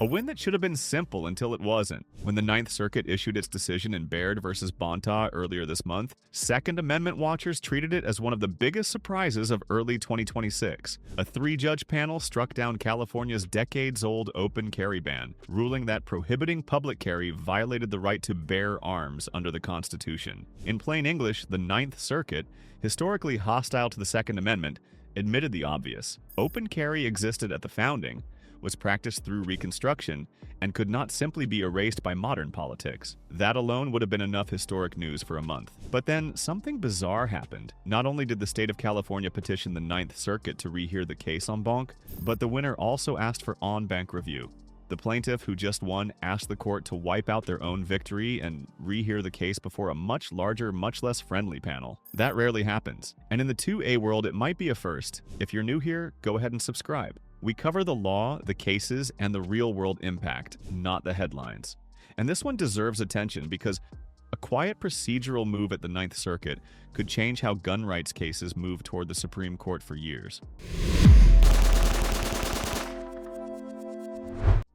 A win that should have been simple until it wasn't. When the Ninth Circuit issued its decision in Baird versus Bonta earlier this month, Second Amendment watchers treated it as one of the biggest surprises of early 2026. A three-judge panel struck down California's decades-old open carry ban, ruling that prohibiting public carry violated the right to bear arms under the Constitution. In plain English, the Ninth Circuit, historically hostile to the Second Amendment, admitted the obvious. Open carry existed at the founding, was practiced through Reconstruction, and could not simply be erased by modern politics. That alone would have been enough historic news for a month. But then, something bizarre happened. Not only did the state of California petition the Ninth Circuit to rehear the case en banc, but the winner also asked for en banc review. The plaintiff, who just won, asked the court to wipe out their own victory and rehear the case before a much larger, much less friendly panel. That rarely happens. And in the 2A world, it might be a first. If you're new here, go ahead and subscribe. We cover the law, the cases, and the real-world impact, not the headlines. And this one deserves attention because a quiet procedural move at the Ninth Circuit could change how gun rights cases move toward the Supreme Court for years.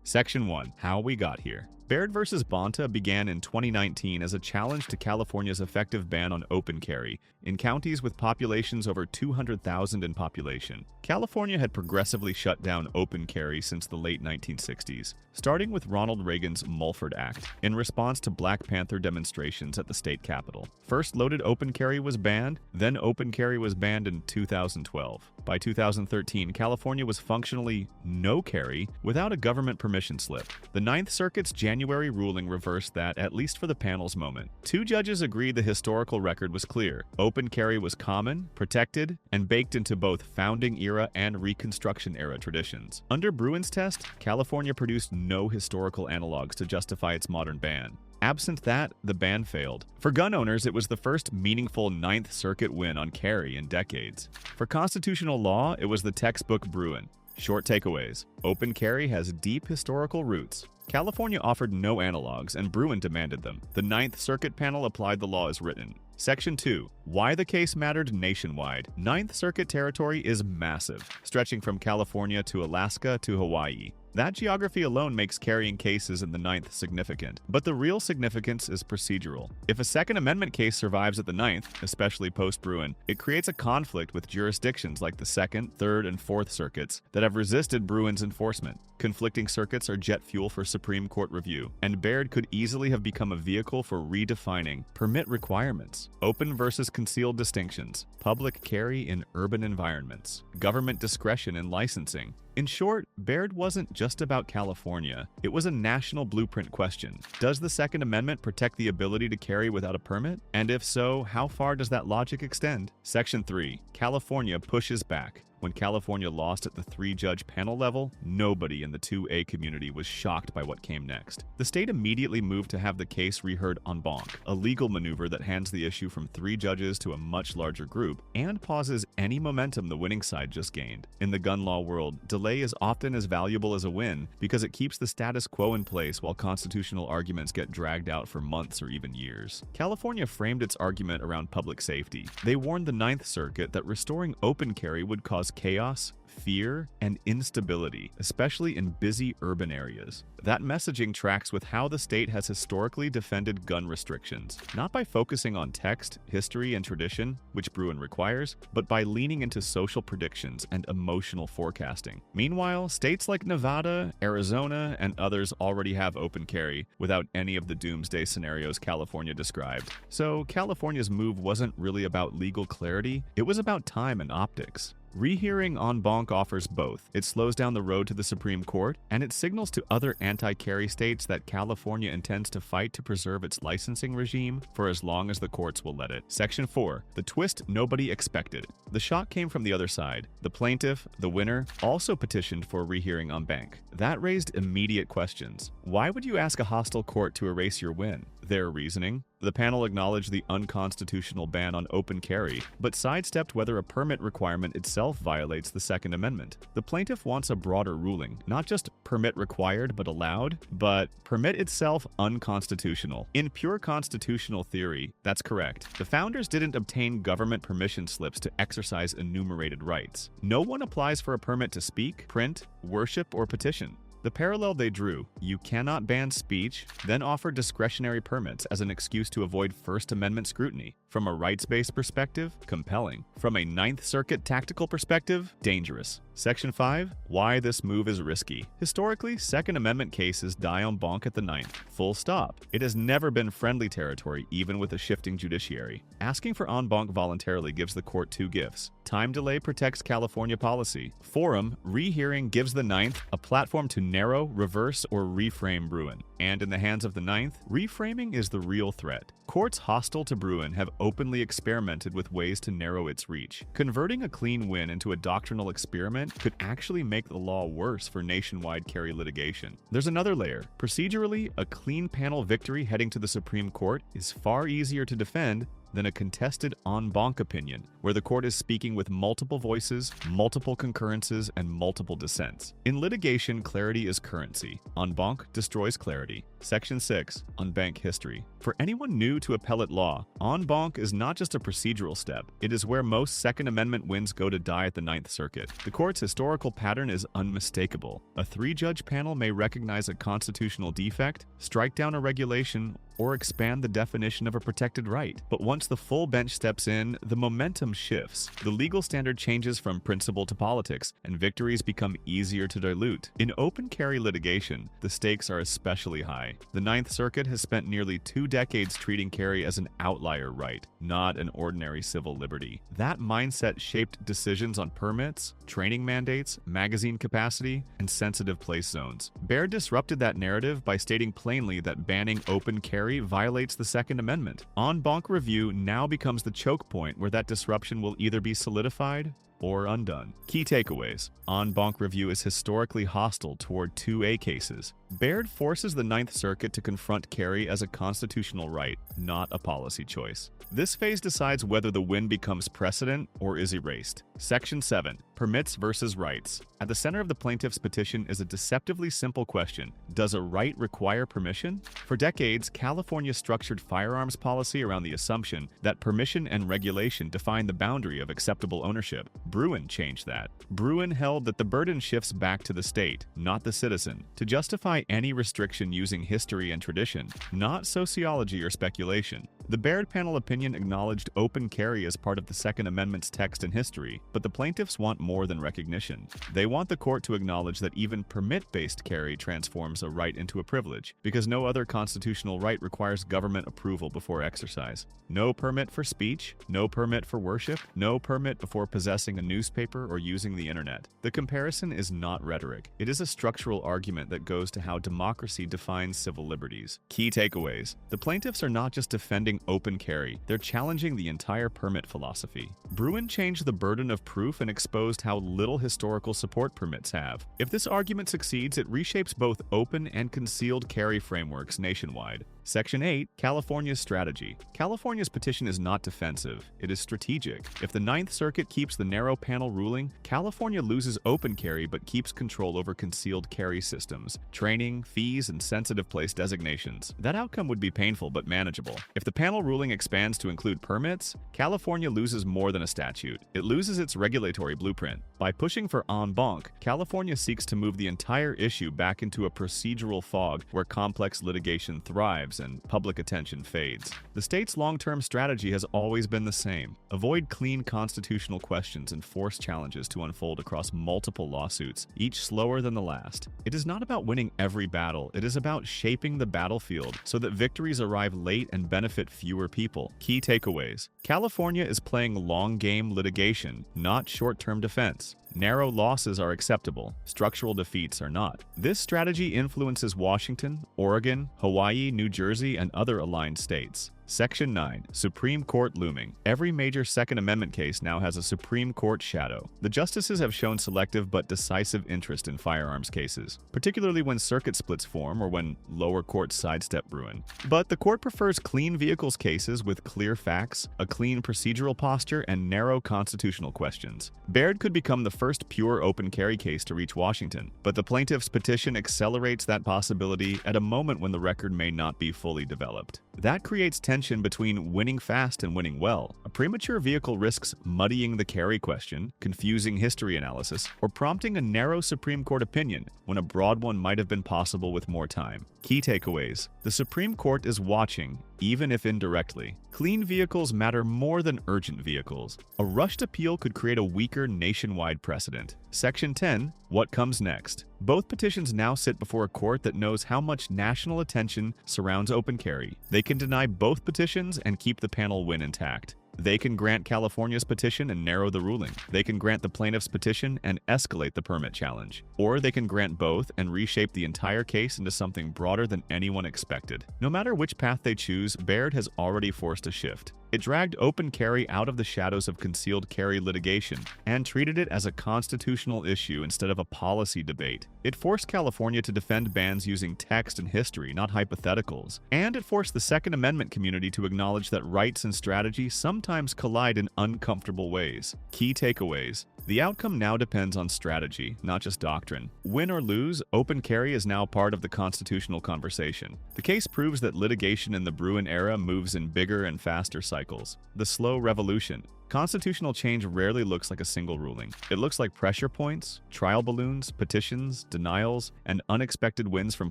Section 1. How we got here. Baird versus Bonta began in 2019 as a challenge to California's effective ban on open carry in counties with populations over 200,000 in population. California had progressively shut down open carry since the late 1960s, starting with Ronald Reagan's Mulford Act, in response to Black Panther demonstrations at the state capitol. First loaded open carry was banned, then open carry was banned in 2012. By 2013, California was functionally no carry without a government permission slip. The Ninth Circuit's January ruling reversed that, at least for the panel's moment. Two judges agreed the historical record was clear. Open carry was common, protected, and baked into both founding-era and Reconstruction-era traditions. Under Bruin's test, California produced no historical analogs to justify its modern ban. Absent that, the ban failed. For gun owners, it was the first meaningful Ninth Circuit win on carry in decades. For constitutional law, it was the textbook Bruin. Short takeaways. Open carry has deep historical roots. California offered no analogs, and Bruin demanded them. The Ninth Circuit panel applied the law as written. Section 2. Why the case mattered nationwide. Ninth Circuit territory is massive, stretching from California to Alaska to Hawaii. That geography alone makes carrying cases in the Ninth significant. But the real significance is procedural. If a Second Amendment case survives at the Ninth, especially post-Bruin, it creates a conflict with jurisdictions like the Second, Third, and Fourth Circuits that have resisted Bruin's enforcement. Conflicting circuits are jet fuel for Supreme Court review, and Baird could easily have become a vehicle for redefining permit requirements, open versus concealed distinctions, public carry in urban environments, government discretion in licensing. In short, Baird wasn't just about California. It was a national blueprint question. Does the Second Amendment protect the ability to carry without a permit? And if so, how far does that logic extend? Section 3. California pushes back. When California lost at the three-judge panel level, nobody in the 2A community was shocked by what came next. The state immediately moved to have the case reheard en banc, a legal maneuver that hands the issue from 3 judges to a much larger group, and pauses any momentum the winning side just gained. In the gun law world, delay is often as valuable as a win because it keeps the status quo in place while constitutional arguments get dragged out for months or even years. California framed its argument around public safety. They warned the Ninth Circuit that restoring open carry would cause chaos, fear, and instability, especially in busy urban areas. That messaging tracks with how the state has historically defended gun restrictions, not by focusing on text, history, and tradition, which Bruin requires, but by leaning into social predictions and emotional forecasting. Meanwhile, states like Nevada, Arizona, and others already have open carry without any of the doomsday scenarios California described. So California's move wasn't really about legal clarity, it was about time and optics. Rehearing en banc offers both. It slows down the road to the Supreme Court, and it signals to other anti-carry states that California intends to fight to preserve its licensing regime for as long as the courts will let it. Section 4. The twist nobody expected. The shock came from the other side. The plaintiff, the winner, also petitioned for rehearing en banc. That raised immediate questions. Why would you ask a hostile court to erase your win? Their reasoning? The panel acknowledged the unconstitutional ban on open carry, but sidestepped whether a permit requirement itself violates the Second Amendment. The plaintiff wants a broader ruling, not just permit required but allowed, but permit itself unconstitutional. In pure constitutional theory, that's correct. The founders didn't obtain government permission slips to exercise enumerated rights. No one applies for a permit to speak, print, worship, or petition. The parallel they drew, you cannot ban speech, then offer discretionary permits as an excuse to avoid First Amendment scrutiny. From a rights-based perspective, compelling. From a Ninth Circuit tactical perspective, dangerous. Section 5. Why this move is risky. Historically, Second Amendment cases die en banc at the ninth. Full stop. It has never been friendly territory, even with a shifting judiciary. Asking for en banc voluntarily gives the court two gifts. Time delay protects California policy. Forum, rehearing gives the ninth a platform to narrow, reverse, or reframe Bruen. And in the hands of the ninth, reframing is the real threat. Courts hostile to Bruen have openly experimented with ways to narrow its reach. Converting a clean win into a doctrinal experiment could actually make the law worse for nationwide carry litigation. There's another layer. Procedurally, a clean panel victory heading to the Supreme Court is far easier to defend than a contested en banc opinion, where the court is speaking with multiple voices, multiple concurrences, and multiple dissents. In litigation, clarity is currency. En banc destroys clarity. Section 6. On Banc History. For anyone new to appellate law, en banc is not just a procedural step. It is where most Second Amendment wins go to die at the Ninth Circuit. The court's historical pattern is unmistakable. A three-judge panel may recognize a constitutional defect, strike down a regulation, or expand the definition of a protected right. But once the full bench steps in, the momentum shifts. The legal standard changes from principle to politics, and victories become easier to dilute. In open carry litigation, the stakes are especially high. The Ninth Circuit has spent nearly 2 decades treating carry as an outlier right, not an ordinary civil liberty. That mindset shaped decisions on permits, training mandates, magazine capacity, and sensitive place zones. Baird disrupted that narrative by stating plainly that banning open carry violates the Second Amendment. En banc review now becomes the choke point where that disruption will either be solidified or undone. Key takeaways. En banc review is historically hostile toward 2A cases. Baird forces the Ninth Circuit to confront carry as a constitutional right, not a policy choice. This phase decides whether the win becomes precedent or is erased. Section 7. Permits versus rights. At the center of the plaintiff's petition is a deceptively simple question. Does a right require permission? For decades, California structured firearms policy around the assumption that permission and regulation define the boundary of acceptable ownership. Bruen changed that. Bruen held that the burden shifts back to the state, not the citizen, to justify any restriction using history and tradition, not sociology or speculation. The Baird panel opinion acknowledged open carry as part of the Second Amendment's text and history, but the plaintiffs want more than recognition. They want the court to acknowledge that even permit-based carry transforms a right into a privilege, because no other constitutional right requires government approval before exercise. No permit for speech, no permit for worship, no permit before possessing a newspaper or using the internet. The comparison is not rhetoric. It is a structural argument that goes to how democracy defines civil liberties. Key takeaways. The plaintiffs are not just defending open carry, they're challenging the entire permit philosophy. Bruen changed the burden of proof and exposed how little historical support permits have. If this argument succeeds, it reshapes both open and concealed carry frameworks nationwide. Section 8. California's strategy. California's petition is not defensive, it is strategic. If the Ninth Circuit keeps the narrow panel ruling, California loses open carry but keeps control over concealed carry systems, training, fees, and sensitive place designations. That outcome would be painful but manageable. If the panel ruling expands to include permits, California loses more than a statute. It loses its regulatory blueprint. By pushing for en banc, California seeks to move the entire issue back into a procedural fog where complex litigation thrives and public attention fades. The state's long-term strategy has always been the same. Avoid clean constitutional questions and force challenges to unfold across multiple lawsuits, each slower than the last. It is not about winning every battle, it is about shaping the battlefield so that victories arrive late and benefit fewer people. Key takeaways. California is playing long-game litigation, not short-term defense. Narrow losses are acceptable, structural defeats are not. This strategy influences Washington, Oregon, Hawaii, New Jersey, and other aligned states. Section 9. Supreme Court looming. Every major Second Amendment case now has a Supreme Court shadow. The justices have shown selective but decisive interest in firearms cases, particularly when circuit splits form or when lower courts sidestep Bruen. But the court prefers clean vehicles cases with clear facts, a clean procedural posture, and narrow constitutional questions. Baird could become the first pure open carry case to reach Washington, but the plaintiff's petition accelerates that possibility at a moment when the record may not be fully developed. That creates tension between winning fast and winning well. A premature vehicle risks muddying the carry question, confusing history analysis, or prompting a narrow Supreme Court opinion when a broad one might have been possible with more time. Key takeaways. The Supreme Court is watching, even if indirectly. Clean vehicles matter more than urgent vehicles. A rushed appeal could create a weaker nationwide precedent. Section 10. What comes next? Both petitions now sit before a court that knows how much national attention surrounds open carry. They can deny both petitions and keep the panel win intact. They can grant California's petition and narrow the ruling. They can grant the plaintiff's petition and escalate the permit challenge. Or they can grant both and reshape the entire case into something broader than anyone expected. No matter which path they choose, Baird has already forced a shift. It dragged open carry out of the shadows of concealed carry litigation and treated it as a constitutional issue instead of a policy debate. It forced California to defend bans using text and history, not hypotheticals. And it forced the Second Amendment community to acknowledge that rights and strategy sometimes collide in uncomfortable ways. Key takeaways. The outcome now depends on strategy, not just doctrine. Win or lose, open carry is now part of the constitutional conversation. The case proves that litigation in the Bruin era moves in bigger and faster cycles. The slow revolution. Constitutional change rarely looks like a single ruling. It looks like pressure points, trial balloons, petitions, denials, and unexpected wins from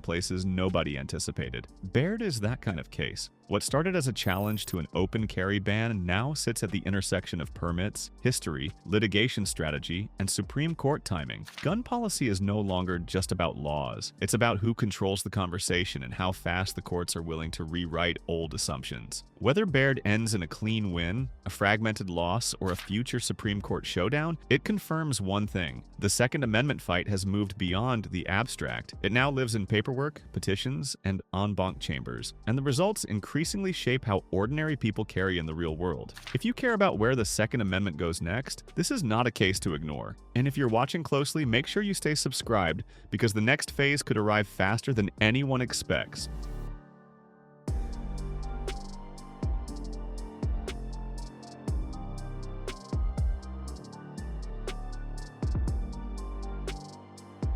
places nobody anticipated. Baird is that kind of case. What started as a challenge to an open carry ban now sits at the intersection of permits, history, litigation strategy, and Supreme Court timing. Gun policy is no longer just about laws. It's about who controls the conversation and how fast the courts are willing to rewrite old assumptions. Whether Baird ends in a clean win, a fragmented loss, or a future Supreme Court showdown, it confirms one thing. The Second Amendment fight has moved beyond the abstract. It now lives in paperwork, petitions, and en banc chambers. And the results increasingly shape how ordinary people carry in the real world. If you care about where the Second Amendment goes next, this is not a case to ignore. And if you're watching closely, make sure you stay subscribed because the next phase could arrive faster than anyone expects.